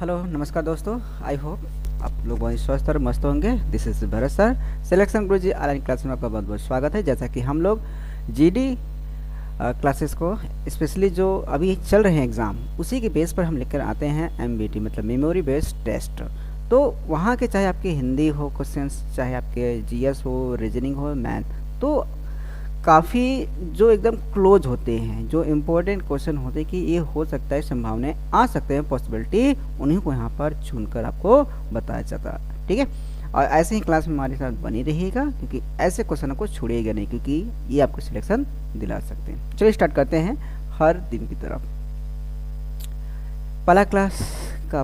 Hello नमस्कार दोस्तों। I hope आप लोग बहुत स्वस्थ और मस्त होंगे। This is Bharat sir, selection Guruji online class में आपका बहुत बहुत स्वागत है। जैसा कि हम लोग जीडी क्लासेस को स्पेशली जो अभी चल रहे हैं एग्ज़ाम, उसी के बेस पर हम लेकर आते हैं एमबीटी मतलब मेमोरी बेस्ड टेस्ट। तो वहाँ के चाहे आपके हिंदी हो क्वेश्चंस, चाहे आपके जीएस हो, रीजनिंग हो, मैथ, तो काफ़ी जो एकदम क्लोज होते हैं, जो इम्पोर्टेंट क्वेश्चन होते हैं कि ये हो सकता है, संभावनाएं आ सकते हैं, पॉसिबिलिटी, उन्हीं को यहाँ पर चुनकर आपको बताया जाता है। ठीक है, और ऐसे ही क्लास में हमारे साथ बनी रहिएगा, क्योंकि ऐसे क्वेश्चनों को छोड़िएगा नहीं, क्योंकि ये आपको सिलेक्शन दिला सकते हैं। चलिए स्टार्ट करते हैं हर दिन की तरफ। पहला क्लास का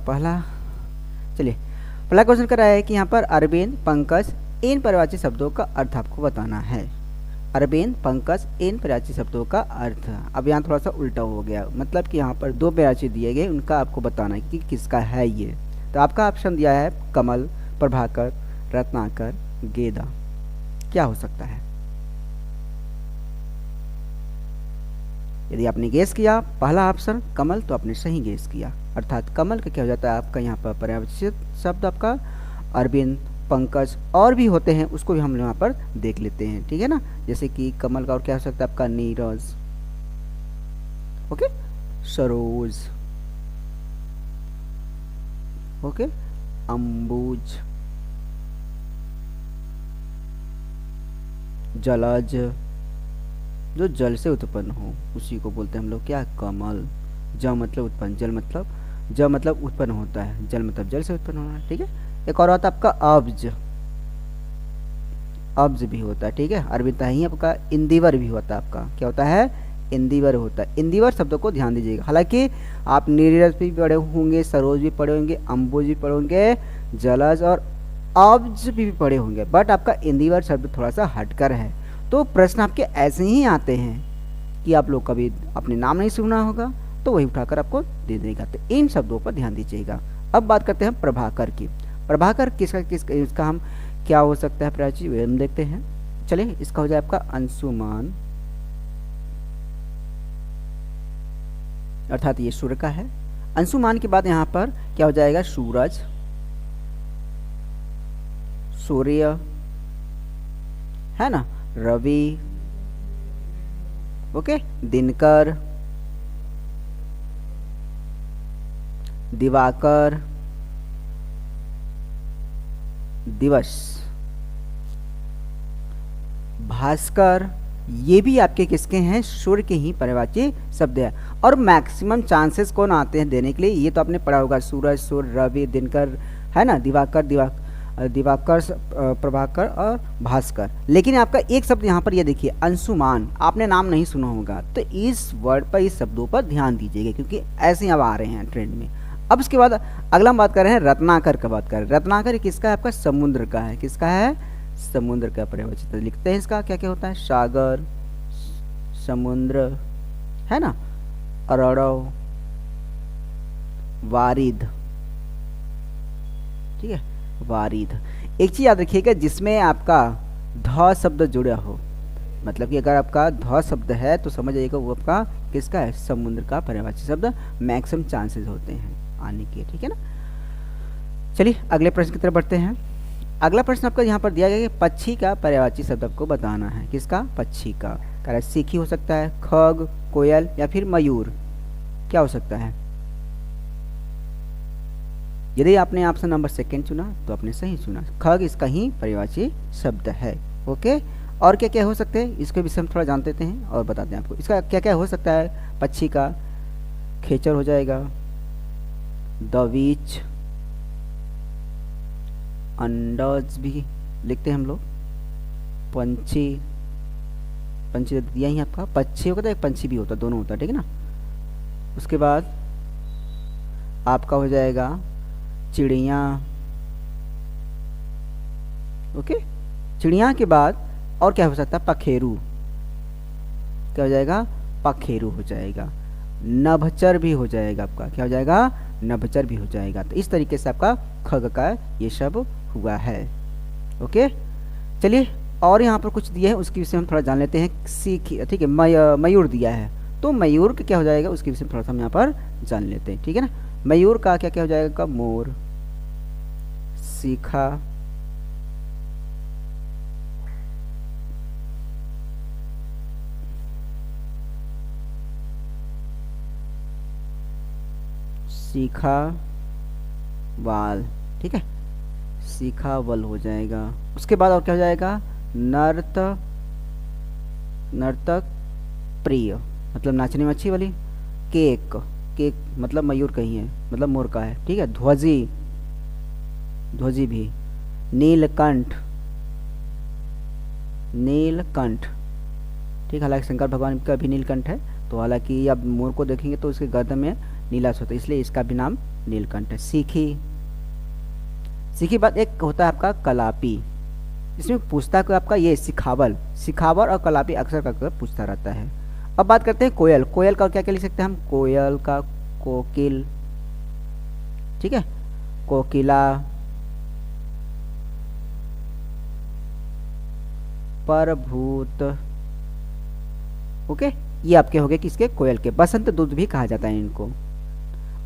चलिए पहला क्वेश्चन कर रहा है कि यहाँ पर अरविंद, पंकज, इन परिवाची शब्दों का अर्थ आपको बताना है। अरविंद, पंकज, इन परिवाची शब्दों का अर्थ। अब यहाँ थोड़ा सा उल्टा हो गया, मतलब कि यहाँ पर दो परिवाची दिए गए, उनका आपको बताना है कि किसका है ये। तो आपका ऑप्शन दिया है कमल, प्रभाकर, रत्नाकर, गेदा। क्या हो सकता है? यदि आपने गेस किया पहला ऑप्शन कमल, तो आपने सही गेस किया, अर्थात कमल का क्या हो जाता है आपका यहाँ पर पर्यायवाची शब्द आपका अरविंद, पंकज, और भी होते हैं, उसको भी हम यहाँ पर देख लेते हैं। ठीक है ना, जैसे कि कमल का और क्या हो सकता है आपका नीरज, ओके, सरोज, ओके, अंबुज, जलज, जो जल से उत्पन्न हो उसी को बोलते हैं हम लोग क्या, कमल। ज मतलब उत्पन्न, ज मतलब उत्पन्न होता है, जल मतलब जल से उत्पन्न होना है। ठीक है, एक और आता है आपका अब्ज, अब्ज भी होता है। ठीक है, अरविंद ही आपका इंदिवर भी होता है, आपका क्या होता है, इंदिवर होता है। इंदिवर शब्दों को ध्यान दीजिएगा। हालांकि आप नीरज भी पढ़े होंगे, सरोज भी पढ़े होंगे, अंबुज भी पढ़े होंगे, जलज और अब्ज भी पढ़े होंगे, बट आपका इंदिवर शब्द थोड़ा सा हटकर है। तो प्रश्न आपके ऐसे ही आते हैं कि आप लोग कभी अपने नाम नहीं सुना होगा, तो वही उठाकर आपको दे देगा। तो इन शब्दों पर ध्यान दीजिएगा। अब बात करते हैं प्रभाकर की। प्रभाकर किसका इसका हम क्या हो सकता है प्राची, हम देखते हैं। चलिए, इसका हो जाए आपका अंशुमान, अर्थात ये सूर्य का है। अंशुमान के बाद यहाँ पर क्या हो जाएगा, सूरज, सूर्य, है ना, रवि, ओके, दिनकर, दिवाकर, दिवस, भास्कर। ये भी आपके किसके हैं, सूर्य के ही पर्यायवाची शब्द है। और मैक्सिमम चांसेस कौन आते हैं देने के लिए, ये तो आपने पढ़ा होगा, सूरज, सूर्य, रवि, दिनकर, है ना, दिवाकर, प्रभाकर और भास्कर। लेकिन आपका एक शब्द यहाँ पर ये देखिए, अंशुमान, आपने नाम नहीं सुना होगा, तो इस वर्ड पर, इस शब्दों पर ध्यान दीजिएगा, क्योंकि ऐसे ही अब आ रहे हैं ट्रेंड में। अब इसके बाद अगला हम बात कर रहे हैं रत्नाकर का। बात कर रहे हैं रत्नाकर, किसका है आपका, समुद्र का है। किसका है, समुद्र का पर्यायवाची। तो लिखते हैं इसका क्या क्या होता है, सागर, समुद्र, है ना, अरड़व, वारिध। ठीक है, वारिध। एक चीज याद रखिएगा, जिसमें आपका ध शब्द जुड़ा हो, मतलब कि अगर आपका ध शब्द है तो समझ जाइएगा वो आपका किसका है, समुद्र का पर्यायवाची शब्द मैक्सिमम चांसेस होते हैं आने के। ठीक है ना, चलिए अगले प्रश्न की तरफ बढ़ते हैं। अगला प्रश्न आपका यहाँ पर दिया गया है, पक्षी का पर्यायवाची शब्द आपको बताना है। किसका, पक्षी का। कह रहा सीखी हो सकता है, खग, कोयल या फिर मयूर। क्या हो सकता है? यदि आपने ऑप्शन नंबर सेकंड चुना तो आपने सही चुना, खग इसका ही पर्यायवाची शब्द है। ओके, और क्या क्या हो सकते हैं इसके विषय में थोड़ा जान लेते हैं और बताते हैं आपको। इसका क्या क्या हो सकता है, पक्षी का खेचर हो जाएगा, दवीच, अंडज भी लिखते हैं हम लोग, पंछी, पंछी दिया ही आपका, पक्षी होता है, एक पंछी भी होता है, दोनों होता है। ठीक है ना, उसके बाद आपका हो जाएगा चिड़िया। ओके, चिड़िया के बाद और क्या हो सकता है, पखेरू। क्या हो जाएगा, पखेरू हो जाएगा। नभचर भी हो जाएगा आपका, क्या हो जाएगा, नभचर भी हो जाएगा। तो इस तरीके से आपका खग का ये सब हुआ है। ओके, चलिए और यहाँ पर कुछ दिया है, उसके विषय में थोड़ा जान लेते हैं। सीख, ठीक है, मयूर दिया है, तो मयूर का क्या हो जाएगा उसके विषय में थोड़ा सा हम यहाँ पर जान लेते हैं। ठीक है ना, मयूर का क्या क्या हो जाएगा, मोर। सीखा, सीखा वाल, ठीक है, सीखा वल हो जाएगा। उसके बाद और क्या हो जाएगा, नर्तक प्रिय, मतलब नाचने में अच्छी वाली। केक, केक मतलब मयूर कहीं है, मतलब मोर का है, ठीक है। ध्वजी, ध्वजी भी। नीलकंठ, नीलकंठ, ठीक। हालांकि शंकर भगवान का भी नीलकंठ है, तो हालांकि आप मोर को देखेंगे तो उसके गर्दन में नीला होता है, इसलिए इसका भी नाम नीलकंठ है। सीखी, सीखी बाद एक होता है आपका कलापी, इसमें पूछता है आपका ये सिखावल, सिखावल और कलापी अक्सर करके पूछता रहता है। अब बात करते हैं कोयल। कोयल का क्या क्या लिख सकते हैं हम, कोयल का कोकिल, ठीक है, कोकिला, परभूत, ओके। ये आपके हो गए किसके, कोयल के। बसंत दूत भी कहा जाता है इनको।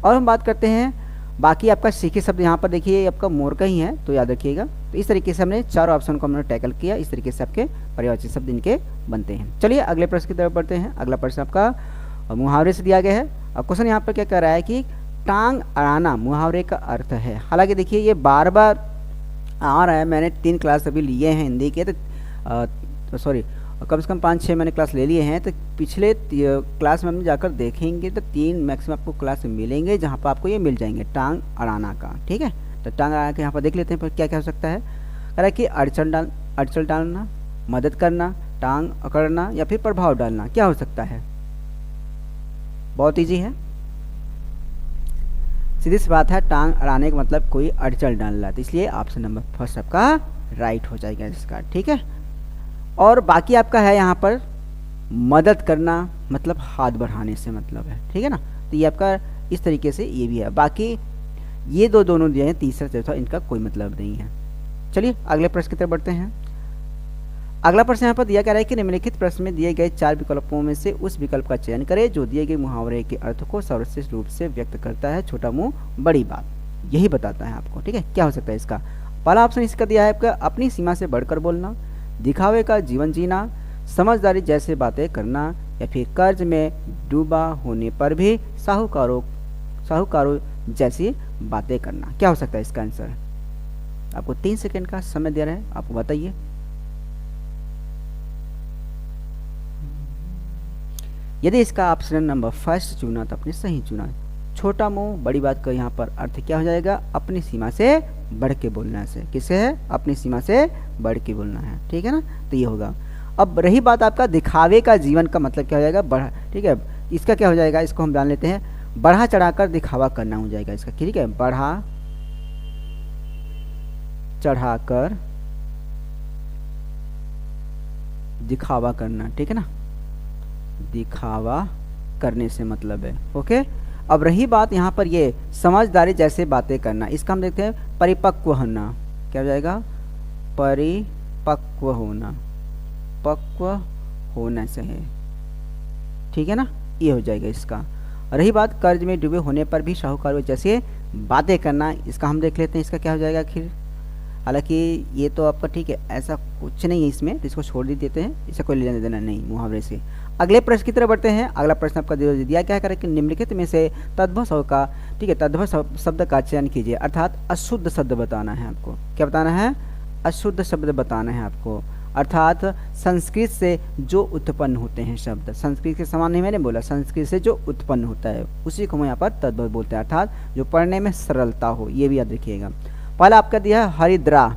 और हम बात करते हैं बाकी आपका सीखे शब्द, यहाँ पर देखिए ये आपका मोर का ही है, तो याद रखिएगा। तो इस तरीके से हमने चार ऑप्शन को हमने टैकल किया, इस तरीके से आपके पर्यायवाची शब्द इनके बनते हैं। चलिए अगले प्रश्न की तरफ बढ़ते हैं। अगला प्रश्न आपका मुहावरे से दिया गया है। अब क्वेश्चन यहाँ पर क्या कह रहा है कि टांग अड़ाना मुहावरे का अर्थ है। हालांकि देखिए ये बार बार आ रहा है, मैंने 3 क्लास अभी लिए हैं हिंदी के, तो सॉरी कम से कम 5-6 मैंने क्लास ले लिए हैं। तो पिछले क्लास में हम जाकर देखेंगे तो 3 मैक्सिमम आपको क्लास मिलेंगे जहाँ पर आपको ये मिल जाएंगे टांग अड़ाना का, ठीक है। तो टांग अड़ाना के यहाँ पर देख लेते हैं पर क्या क्या हो सकता है। कह रहा है कि अड़चन डालना, मदद करना, टांग अकड़ना या फिर प्रभाव डालना, क्या हो सकता है। बहुत ईजी है, सीधी सी बात है, टांग अड़ाने का मतलब कोई अड़चन डालना, तो इसलिए ऑप्शन नंबर फर्स्ट आपका राइट हो जाएगा इसका, ठीक है। और बाकी आपका है यहाँ पर मदद करना, मतलब हाथ बढ़ाने से मतलब है, ठीक है ना। तो ये आपका इस तरीके से ये भी है। बाकी ये दोनों दिए हैं, तीसरा चौथा इनका कोई मतलब नहीं है। चलिए अगले प्रश्न की तरफ बढ़ते हैं। अगला प्रश्न यहाँ पर दिया गया है कि निम्नलिखित प्रश्न में दिए गए 4 विकल्पों में से उस विकल्प का चयन करें जो दिए गए मुहावरे के अर्थ को सर्वश्रेष्ठ रूप से व्यक्त करता है। छोटा मुंह बड़ी बात, यही बताता है आपको, ठीक है। क्या हो सकता है इसका, पहला ऑप्शन इसका दिया है आपका अपनी सीमा से बढ़कर बोलना, दिखावे का जीवन जीना, समझदारी जैसे बातें करना या फिर कर्ज में डूबा होने पर भी साहूकारों जैसी बातें करना। क्या हो सकता है इसका आंसर। आपको 3 सेकंड का समय दे रहे हैं, आपको बताइए। यदि इसका ऑप्शन नंबर फर्स्ट चुना तो आपने सही चुना। छोटा मुंह बड़ी बात का यहाँ पर अर्थ क्या हो जाएगा, अपनी सीमा से बढ़ के बोलना से। किसे है, अपनी सीमा से बढ़ के बोलना है, ठीक है ना। तो ये होगा। अब रही बात आपका दिखावे का जीवन का मतलब क्या हो जाएगा, बढ़ा, ठीक है। इसका क्या हो जाएगा, इसको हम जान लेते हैं, बढ़ा चढ़ाकर दिखावा करना हो जाएगा इसका, ठीक है। बढ़ा चढ़ाकर दिखावा करना, ठीक है ना, दिखावा करने से मतलब है, ओके। अब रही बात यहाँ पर ये समझदारी जैसे बातें करना, इसका हम देखते हैं परिपक्व होना। क्या हो जाएगा, परिपक्व होना, पक्व होना चाहिए, ठीक है ना, ये हो जाएगा इसका। रही बात कर्ज में डूबे होने पर भी साहूकारों जैसे बातें करना, इसका हम देख लेते हैं, इसका क्या हो जाएगा आखिर। हालांकि ये तो आपका ठीक है, ऐसा कुछ नहीं है इसमें, तो इसको छोड़ देते हैं, इससे कोई लेना देना नहीं मुहावरे से। अगले प्रश्न की तरफ बढ़ते हैं। अगला प्रश्न आपका दिया क्या करे कि निम्नलिखित में से तद्भव शब्द का, ठीक है, तद्भव शब्द का चयन कीजिए, अर्थात अशुद्ध शब्द बताना है आपको। क्या बताना है, अशुद्ध शब्द बताना है आपको, अर्थात संस्कृत से जो उत्पन्न होते हैं शब्द, संस्कृत के समान नहीं मैंने बोला, संस्कृत से जो उत्पन्न होता है उसी को हम यहाँ पर तद्भव बोलते हैं, अर्थात जो पढ़ने में सरलता हो, ये भी याद रखिएगा। पहला आपका दिया है हरिद्रा,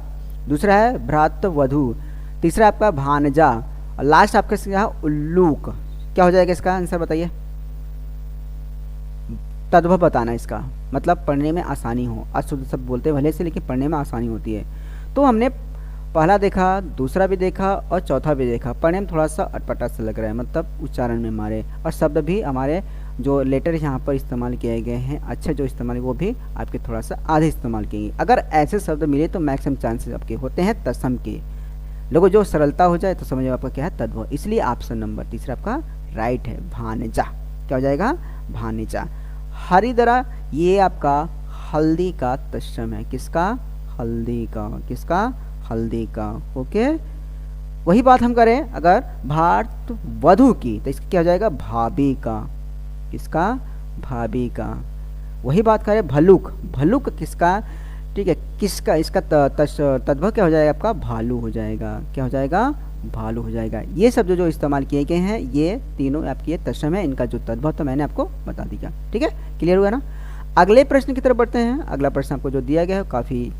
दूसरा है भ्रातवधू, तीसरा आपका भानजा, और लास्ट आपका क्या है उल्लूक। क्या हो जाएगा इसका आंसर बताइए, तद्भव बताना इसका मतलब पढ़ने में आसानी हो। अशुद्ध शब्द बोलते भले से, लेकिन पढ़ने में आसानी होती है। तो हमने पहला देखा, दूसरा भी देखा और चौथा भी देखा, पढ़ने में थोड़ा सा अटपटा सा लग रहा है, मतलब उच्चारण में हमारे, और शब्द भी हमारे जो लेटर यहाँ पर इस्तेमाल किए गए हैं अच्छे जो इस्तेमाल, वो भी आपके थोड़ा सा आधे इस्तेमाल किए। अगर ऐसे शब्द मिले तो मैक्सिमम चांसेस आपके होते हैं तत्सम के, लोगों जो सरलता हो जाए तो समझो आपका क्या है तद्भव, इसलिए ऑप्शन नंबर तीसरा आपका राइट है, भानजा। क्या हो जाएगा, भानजा। हरिद्रा ये आपका हल्दी का तत्सम है। किसका? हल्दी का। किसका? हल्दी का। ओके, वही बात हम करें अगर भारत वधु की, तो इसका क्या हो जाएगा? भाभी का। किसका? भाभी का। वही बात करें भल्लुक, भल्लुक किसका? ठीक है, किसका? इसका तद्भव क्या हो जाएगा आपका? भालू हो जाएगा। क्या हो जाएगा? भालू हो जाएगा। ये सब जो इस्तेमाल किए गए हैं ये तीनों आपकी ये तत्सम है, इनका जो तद्भव तो मैंने आपको बता दिया। ठीक है, क्लियर हुआ ना? अगले प्रश्न की तरफ बढ़ते हैं। अगला प्रश्न आपको जो दिया गया है काफ़ी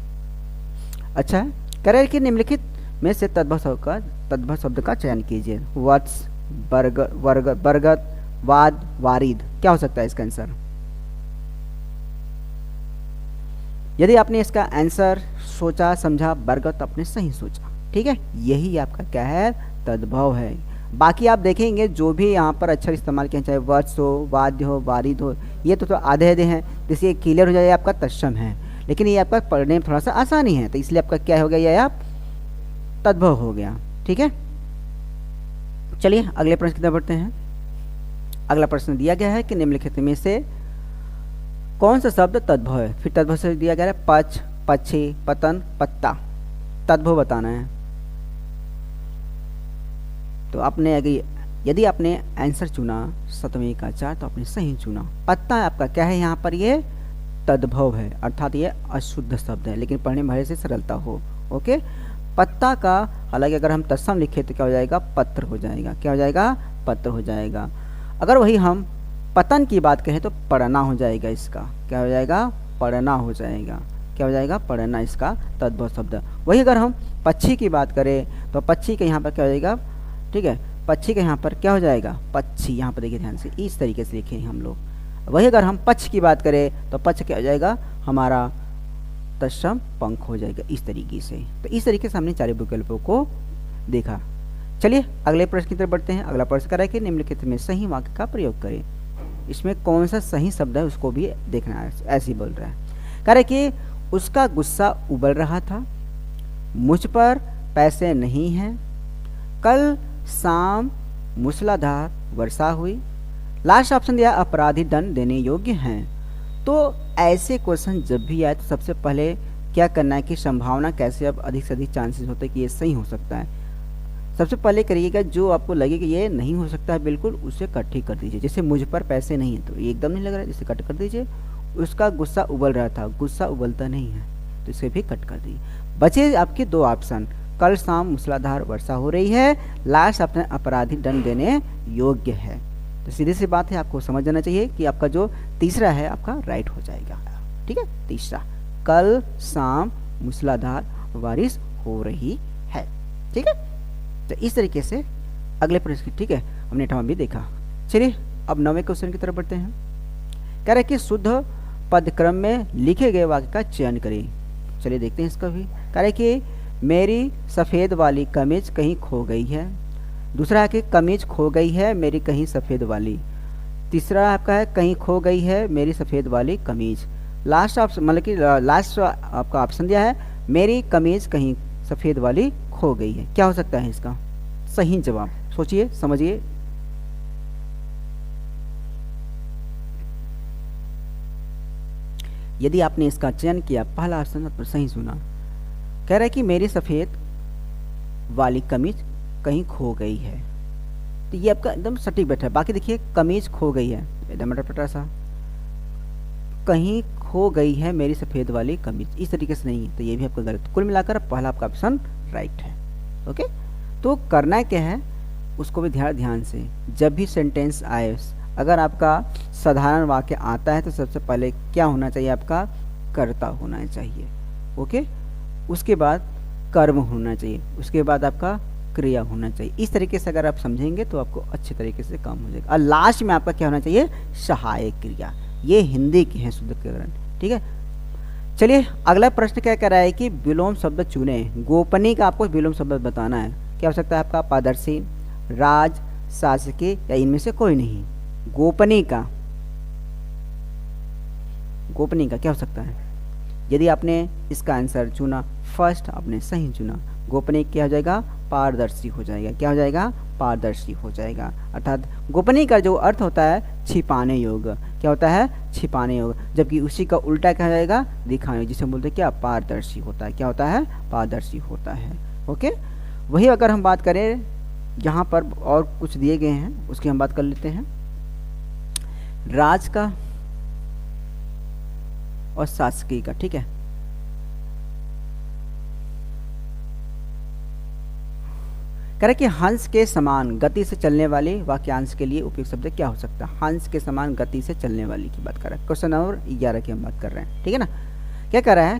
अच्छा है। कह रहे हैं कि निम्नलिखित में से तद्भव शब्द का चयन कीजिए। वत्स, बरगद, वाद, वारिद। क्या हो सकता है इसका आंसर? यदि आपने इसका आंसर सोचा समझा बरगद, तो आपने सही सोचा। ठीक है, यही आपका क्या है? तद्भव है। बाकी आप देखेंगे जो भी यहाँ पर अक्षर इस्तेमाल किए, चाहे वत्स हो, वाद्य हो, वारिद हो, ये तो आधे आधे हैं, जिससे क्लियर हो जाए आपका तत्सम है। लेकिन ये आपका पढ़ने में थोड़ा सा आसानी है, तो इसलिए आपका क्या हो गया? ये आप तद्भव हो गया। ठीक है, चलिए अगले प्रश्न की तरफ बढ़ते हैं। अगला प्रश्न दिया गया है कि निम्नलिखित में से कौन सा शब्द तद्भव है? फिर तद्भव से दिया गया है पक्ष, पक्षी, पतन, पत्ता। तद्भव बताना है। तो आपने यदि आपने आंसर चुना 7वें का 4, तो आपने सही चुना। पत्ता आपका क्या है? यहाँ पर ये तद्भव है, अर्थात ये अशुद्ध शब्द है, लेकिन पढ़ने में भले से सरलता हो। ओके, पत्ता का हालांकि अगर हम तत्सम लिखे तो क्या हो जाएगा? पत्र हो जाएगा। क्या हो जाएगा? पत्र हो जाएगा। अगर वही हम पतन की बात कहें तो पढ़ना हो जाएगा इसका। क्या हो जाएगा? पढ़ना हो जाएगा। क्या हो जाएगा? पढ़ना इसका तद्भव शब्द। वही अगर हम पक्षी की बात करें तो पक्षी के यहाँ पर क्या हो जाएगा? ठीक है, पक्षी के यहाँ पर क्या हो जाएगा? पक्षी। यहाँ पर देखिए ध्यान से, इस तरीके से लिखे हम लोग। वही अगर हम पक्ष की बात करें तो पक्ष क्या हो जाएगा? हमारा तत्सम पंख हो जाएगा, इस तरीके से। तो इस तरीके से हमने चारों विकल्पों को देखा। चलिए अगले प्रश्न की तरफ बढ़ते हैं। अगला प्रश्न करा है कि निम्नलिखित में सही वाक्य का प्रयोग करें। इसमें कौन सा सही शब्द है उसको भी देखना है। ऐसे ही बोल रहा है, कह रहे कि उसका गुस्सा उबल रहा था, मुझ पर पैसे नहीं हैं, कल शाम मूसलाधार वर्षा हुई। लास्ट ऑप्शन दिया अपराधी दंड देने योग्य हैं। तो ऐसे क्वेश्चन जब भी आए तो सबसे पहले क्या करना है कि संभावना कैसे अब अधिक से अधिक चांसेस होते हैं कि ये सही हो सकता है। सबसे पहले करिएगा जो आपको लगे कि ये नहीं हो सकता है बिल्कुल, उसे कट ही कर दीजिए। जैसे मुझ पर पैसे नहीं है तो ये एकदम नहीं लग रहा है, जिसे कट कर दीजिए। उसका गुस्सा उबल रहा था, गुस्सा उबलता नहीं है तो इसे भी कट कर दीजिए। बचे आपके दो ऑप्शन, कल शाम मूसलाधार वर्षा हो रही है, लास्ट ऑप्शन अपराधी दंड देने योग्य है। तो सीधी सी बात है, आपको समझ जाना चाहिए कि आपका जो तीसरा है आपका राइट हो जाएगा। ठीक है, तीसरा, कल शाम मूसलाधार बारिश हो रही है। ठीक है, तो इस तरीके से अगले प्रश्न, ठीक है, हमने 8वां भी देखा। चलिए अब 9वें क्वेश्चन की तरफ बढ़ते हैं। कह रहे कि शुद्ध पदक्रम में लिखे गए वाक्य का चयन करें। चलिए देखते हैं इसका भी। कह रहे कि मेरी सफ़ेद वाली कमीज कहीं खो गई है। दूसरा है कि कमीज खो गई है मेरी कहीं सफ़ेद वाली। तीसरा आपका है कहीं खो गई है मेरी सफ़ेद वाली कमीज। लास्ट ऑप्शन मतलब कि लास्ट आपका ऑप्शन दिया है मेरी कमीज कहीं सफ़ेद वाली खो गई है। क्या हो सकता है इसका सही जवाब? सोचिए, समझिए। यदि आपने इसका चयन किया, पहला ऑप्शन पर सही सुना। कह रहा है कि मेरी सफ़ेद वाली कमीज कहीं खो गई है, तो ये आपका एकदम सटीक बैठा है। बाकी देखिए कमीज खो गई है, एकदम अटपटा सा, कहीं खो गई है मेरी सफ़ेद वाली कमीज, इस तरीके से नहीं, तो ये भी आपका गलत। कुल मिलाकर पहला आपका ऑप्शन राइट है। ओके, तो करना क्या है उसको भी ध्यान से, जब भी सेंटेंस आए, अगर आपका साधारण वाक्य आता है तो सबसे पहले क्या होना चाहिए? आपका कर्ता होना चाहिए। ओके, उसके बाद कर्म होना चाहिए, उसके बाद आपका क्रिया होना चाहिए। इस तरीके से अगर आप समझेंगे तो आपको अच्छे तरीके से काम हो जाएगा। और लास्ट में आपका क्या होना चाहिए? सहायक क्रिया। ये हिंदी की है शुद्धीकरण। ठीक है, चलिए अगला प्रश्न क्या कह रहा है कि विलोम शब्द चुने। गोपनीय का आपको विलोम शब्द बताना है। क्या हो सकता है आपका? पारदर्शी, राज, शासकीय या इनमें से कोई नहीं। गोपनीय का क्या हो सकता है? यदि आपने इसका आंसर चुना फर्स्ट, आपने सही चुना। गोपनीय क्या हो जाएगा? पारदर्शी हो जाएगा। क्या हो जाएगा? पारदर्शी हो जाएगा। अर्थात गोपनीय का जो अर्थ होता है छिपाने योग्य। क्या होता है? छिपाने होगा, जबकि उसी का उल्टा क्या हो जाएगा, दिखाने, जिसे हम बोलते हैं क्या, पारदर्शी होता है। क्या होता है, पारदर्शी होता है। ओके, वही अगर हम बात करें यहाँ पर और कुछ दिए गए हैं, उसकी हम बात कर लेते हैं। राज का और शासकीय का, ठीक है। कह रहे कि हंस के समान गति से चलने वाले वाक्यांश के लिए उपयुक्त शब्द क्या हो सकता है। हंस के समान गति से चलने वाली की बात कर रहा है। क्वेश्चन नंबर 11 की हम बात कर रहे हैं, ठीक है ना। क्या कर रहा है,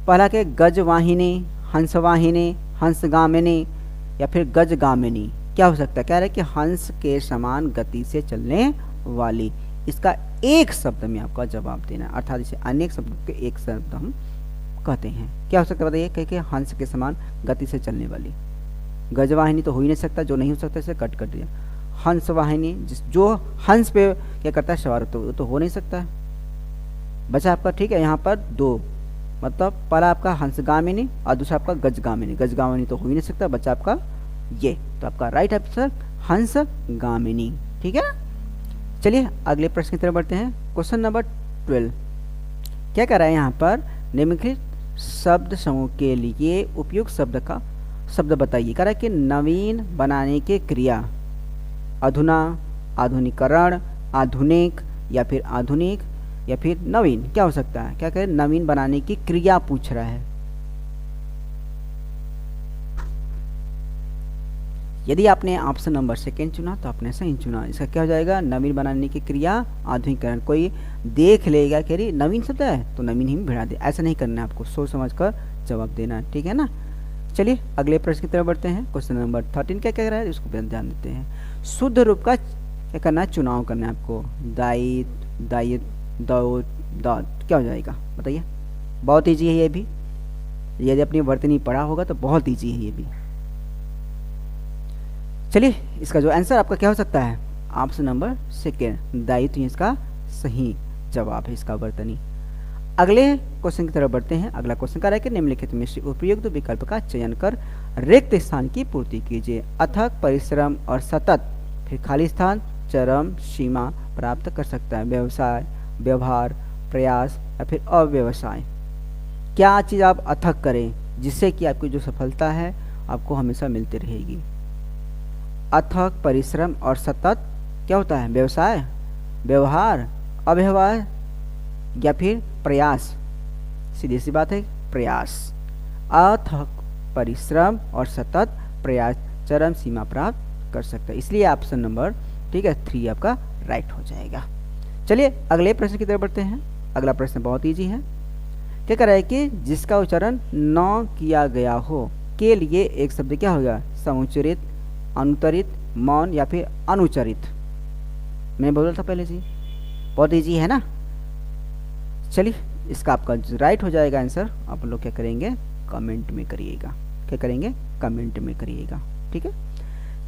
पहला के गजवाहिनी, हंसवाहिनी, हंसगामिनी या फिर गजगामिनी, क्या हो सकता है। कह रहे हैं कि हंस के समान गति से चलने वाली, इसका एक शब्द में आपका जवाब देना है, अर्थात इसे अनेक शब्द के एक शब्द हम कहते हैं। क्या हो सकता है बताइए, कह के हंस के समान गति से चलने वाली। गजवाहिनी तो हो ही नहीं सकता, जो नहीं हो सकता इसे कट कर दिया। हंसवाहिनी, जो हंस पे क्या करता है, सवार, तो हो नहीं सकता है। बचा आपका, ठीक है, यहाँ पर दो, मतलब पहला आपका हंसगामिनी और दूसरा आपका गजगामिनी। गजगामिनी तो हो ही नहीं सकता, बचा आपका ये, तो आपका राइट आंसर हंसगामिनी, ठीक है ना। चलिए अगले प्रश्न की तरफ बढ़ते हैं। क्वेश्चन नंबर 12 क्या कर रहा है, यहाँ पर निम्नलिखित शब्द समूह के लिए उपयुक्त शब्द का शब्द बताइए। कह रहा है कि नवीन बनाने की क्रिया, अधुना, आधुनिकरण, आधुनिक या फिर आधुनिक या फिर नवीन, क्या हो सकता है। क्या कह, नवीन बनाने की क्रिया पूछ रहा है। यदि आपने ऑप्शन नंबर सेकेंड चुना तो आपने सही चुना। इसका क्या हो जाएगा, नवीन बनाने की क्रिया, आधुनिकरण। कोई देख लेगा कि अरे नवीन शब्द है तो नवीन ही भिड़ा दे, ऐसा नहीं करना है, आपको सोच समझ कर जवाब देना है, ठीक है ना। चलिए अगले प्रश्न की तरफ बढ़ते हैं। क्वेश्चन नंबर 13 क्या कह रहा है, इसको ध्यान देते हैं। शुद्ध रूप का क्या करना है, चुनाव करना है आपको। दायित्व, दायित्व, दौत, दात, क्या हो जाएगा बताइए। बहुत ईजी है ये भी, यदि अपनी वर्तनी पढ़ा होगा तो बहुत ईजी है ये भी। चलिए इसका जो आंसर आपका क्या हो सकता है, ऑप्शन नंबर सेकेंड, दायित्व इसका सही जवाब है, इसका वर्तनी। अगले क्वेश्चन की तरफ बढ़ते हैं। अगला क्वेश्चन कह रहा है कि निम्नलिखित में से उपयुक्त विकल्प का चयन कर रिक्त स्थान की पूर्ति कीजिए। अथक परिश्रम और सतत, फिर खाली स्थान, चरम सीमा प्राप्त कर सकता है। व्यवसाय, व्यवहार, प्रयास या फिर अव्यवसाय। क्या चीज़ आप अथक करें जिससे कि आपकी जो सफलता है आपको हमेशा मिलती रहेगी। अथक परिश्रम और सतत क्या होता है, व्यवसाय, व्यवहार, अव्यवहार या फिर प्रयास। सीधी सी बात है, प्रयास। अथक परिश्रम और सतत प्रयास चरम सीमा प्राप्त कर सकता है, इसलिए ऑप्शन नंबर, ठीक है, 3 आपका राइट हो जाएगा। चलिए अगले प्रश्न की तरफ बढ़ते हैं। अगला प्रश्न बहुत इजी है। क्या कह रहा है कि जिसका उच्चारण न किया गया हो के लिए एक शब्द क्या होगा, समुच्चरित, अनुत्तरित, मौन या फिर अनुचरित। मैंने बोला था पहले जी, बहुत इजी है ना। चलिए इसका आपका राइट हो जाएगा आंसर। आप लोग क्या करेंगे, कमेंट में करिएगा। क्या करेंगे, कमेंट में करिएगा, ठीक है।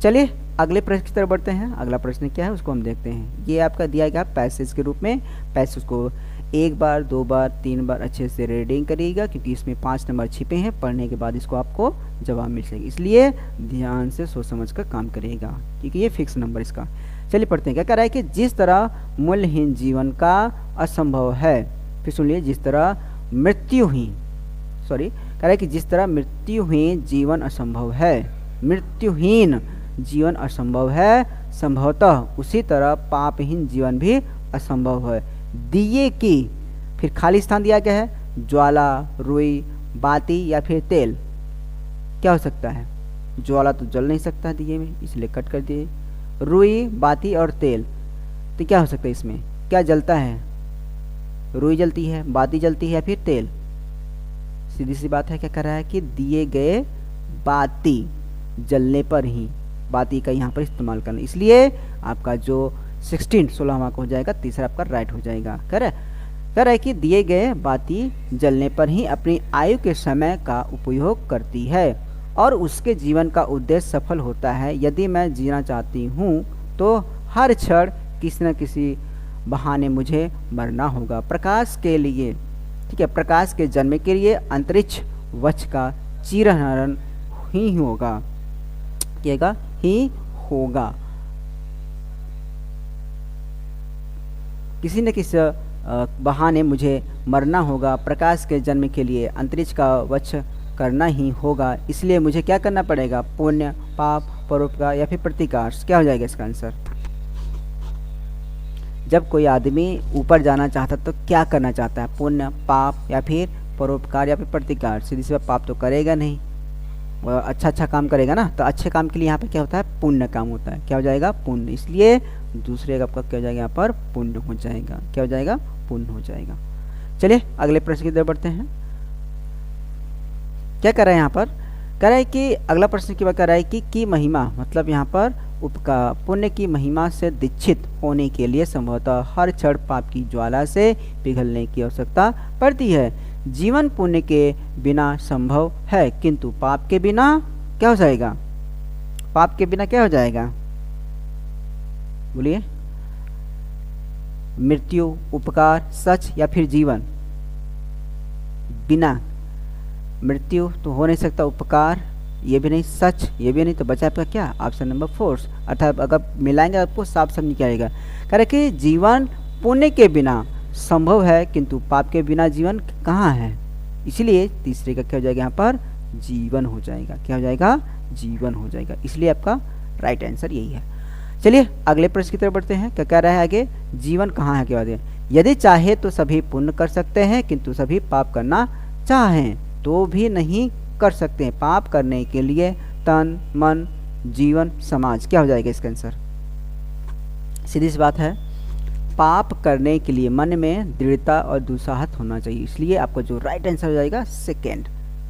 चलिए अगले प्रश्न की तरफ बढ़ते हैं। अगला प्रश्न क्या है उसको हम देखते हैं। ये आपका दिया गया पैसेज के रूप में। पैसेज को 1 बार, 2 बार, 3 बार अच्छे से रीडिंग करिएगा, क्योंकि इसमें 5 नंबर छिपे हैं। पढ़ने के बाद इसको आपको जवाब मिल जाएगा, इसलिए ध्यान से सोच समझ कर काम करिएगा, क्योंकि ये फिक्स नंबर इसका। चलिए पढ़ते हैं। क्या कह रहा है कि जिस तरह मूल्यहीन जीवन का असंभव है, फिर सुनिए, जिस तरह मृत्युहीन, सॉरी, कह रहा है कि जिस तरह मृत्युहीन जीवन असंभव है, मृत्युहीन जीवन असंभव है, संभवतः उसी तरह पापहीन जीवन भी असंभव है। दिए की, फिर खाली स्थान दिया गया है, ज्वाला, रुई, बाती या फिर तेल। क्या हो सकता है, ज्वाला तो जल नहीं सकता दिए में, इसलिए कट कर दिए। रुई, बाती और तेल, तो क्या हो सकता है इसमें, क्या जलता है, रुई जलती है, बाती जलती है या फिर तेल। सीधी सी बात है। क्या कर रहा है कि दिए गए बाती जलने पर ही बाती का यहाँ पर इस्तेमाल करना, इसलिए आपका जो 16 मार्क हो जाएगा, तीसरा आपका राइट हो जाएगा। कह रहा है कि दिए गए बाती जलने पर ही अपनी आयु के समय का उपयोग करती है और उसके जीवन का उद्देश्य सफल होता है। यदि मैं जीना चाहती हूँ तो हर क्षण किसी न किसी बहाने मुझे मरना होगा। प्रकाश के लिए, ठीक है, प्रकाश के जन्म के लिए अंतरिक्ष वक्ष का चिरहरण ही होगा, क्या ही होगा। किसी न किसी बहाने मुझे मरना होगा, प्रकाश के जन्म के लिए अंतरिक्ष का वक्ष करना ही होगा, इसलिए मुझे क्या करना पड़ेगा, पुण्य, पाप, परोपकार या फिर प्रतिकार। क्या हो जाएगा इसका आंसर? जब कोई आदमी ऊपर जाना चाहता तो क्या करना चाहता है, पुण्य, पाप या फिर परोपकार या फिर प्रतिकार। सीधी सी बात, पाप तो करेगा नहीं, वह अच्छा काम करेगा ना, तो अच्छे काम के लिए यहाँ पे क्या होता है, पुण्य काम होता है। क्या हो जाएगा, पुण्य, इसलिए दूसरे का क्या हो जाएगा यहाँ पर, पुण्य हो जाएगा। क्या हो जाएगा, पुण्य हो जाएगा। चलिए अगले प्रश्न की तरफ बढ़ते हैं। क्या कर रहे हैं यहाँ पर, कह रहा है कि अगला प्रश्न की बात कर रहा है कि महिमा, मतलब यहाँ पर उपकार, पुण्य की महिमा से दीक्षित होने के लिए संभवतः हर क्षण पाप की ज्वाला से पिघलने की आवश्यकता पड़ती है। जीवन पुण्य के बिना संभव है, किंतु पाप के बिना क्या हो जाएगा, पाप के बिना क्या हो जाएगा, बोलिए, मृत्यु, उपकार, सच या फिर जीवन। बिना मृत्यु तो हो नहीं सकता, उपकार ये भी नहीं, सच ये भी नहीं, तो बचा आपका क्या, ऑप्शन नंबर 4। अर्थात अगर मिलाएंगे आपको साफ समझ निकलेगा। कह रहे कि जीवन पुण्य के बिना संभव है, किंतु पाप के बिना जीवन कहाँ है, इसलिए तीसरे का क्या हो जाएगा यहाँ पर, जीवन हो जाएगा। क्या हो जाएगा, जीवन हो जाएगा, इसलिए आपका राइट आंसर यही है। चलिए अगले प्रश्न की तरफ बढ़ते हैं। क्या कह रहा है आगे, जीवन कहाँ है, क्या बात है, यदि चाहे तो सभी पुण्य कर सकते हैं, किंतु सभी पाप करना चाहें तो भी नहीं कर सकते हैं। पाप करने के लिए तन, मन, जीवन, समाज, क्या हो जाएगा इसका आंसर? सीधी सी बात है, पाप करने के लिए मन में दृढ़ता और दुस्साहस होना चाहिए, इसलिए आपका जो राइट आंसर हो जाएगा सेकंड।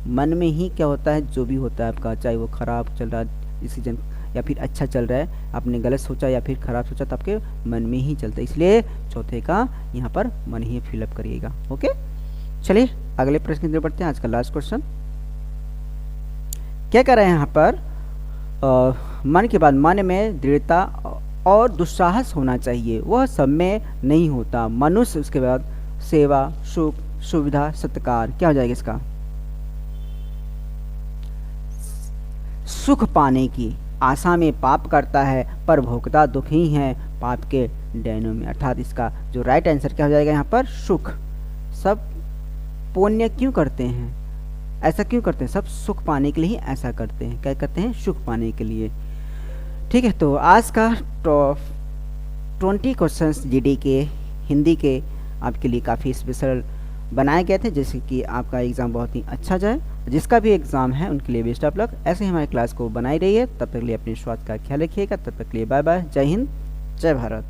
मन में ही क्या होता है, जो भी होता है आपका, चाहे वो खराब चल रहा है डिसीजन या फिर अच्छा चल रहा है, आपने गलत सोचा या फिर खराब सोचा तो आपके मन में ही चलता है, इसलिए चौथे का यहाँ पर मन ही फिलअप करिएगा। ओके, चलिए अगले प्रश्न की तरफ बढ़ते हैं। आज का लास्ट क्वेश्चन क्या कर रहे हैं यहाँ पर, मन के बाद मन में दृढ़ता और दुस्साहस होना चाहिए, वह सब में नहीं होता। मनुष्य, उसके बाद सेवा, सुख, सुविधा, सत्कार, क्या हो जाएगा इसका, सुख पाने की आशा में पाप करता है पर भोगता दुख ही है पाप के डैनों में। अर्थात इसका जो राइट आंसर क्या हो जाएगा यहाँ पर, सुख। सब पुण्य क्यों करते हैं, ऐसा क्यों करते हैं, सब सुख पाने के लिए ही ऐसा करते हैं। क्या करते हैं, सुख पाने के लिए। ठीक है, तो आज का 20 क्वेश्चंस जीडी के हिंदी के आपके लिए काफ़ी स्पेशल बनाए गए थे, जैसे कि आपका एग्ज़ाम बहुत ही अच्छा जाए। जिसका भी एग्ज़ाम है उनके लिए बेस्ट ऑफ लक। ऐसे ही हमारे क्लास को बनाई रही है, तब तक के लिए अपने स्वास्थ्य का ख्याल रखिएगा। तब तक के लिए बाय बाय, जय हिंद, जय भारत।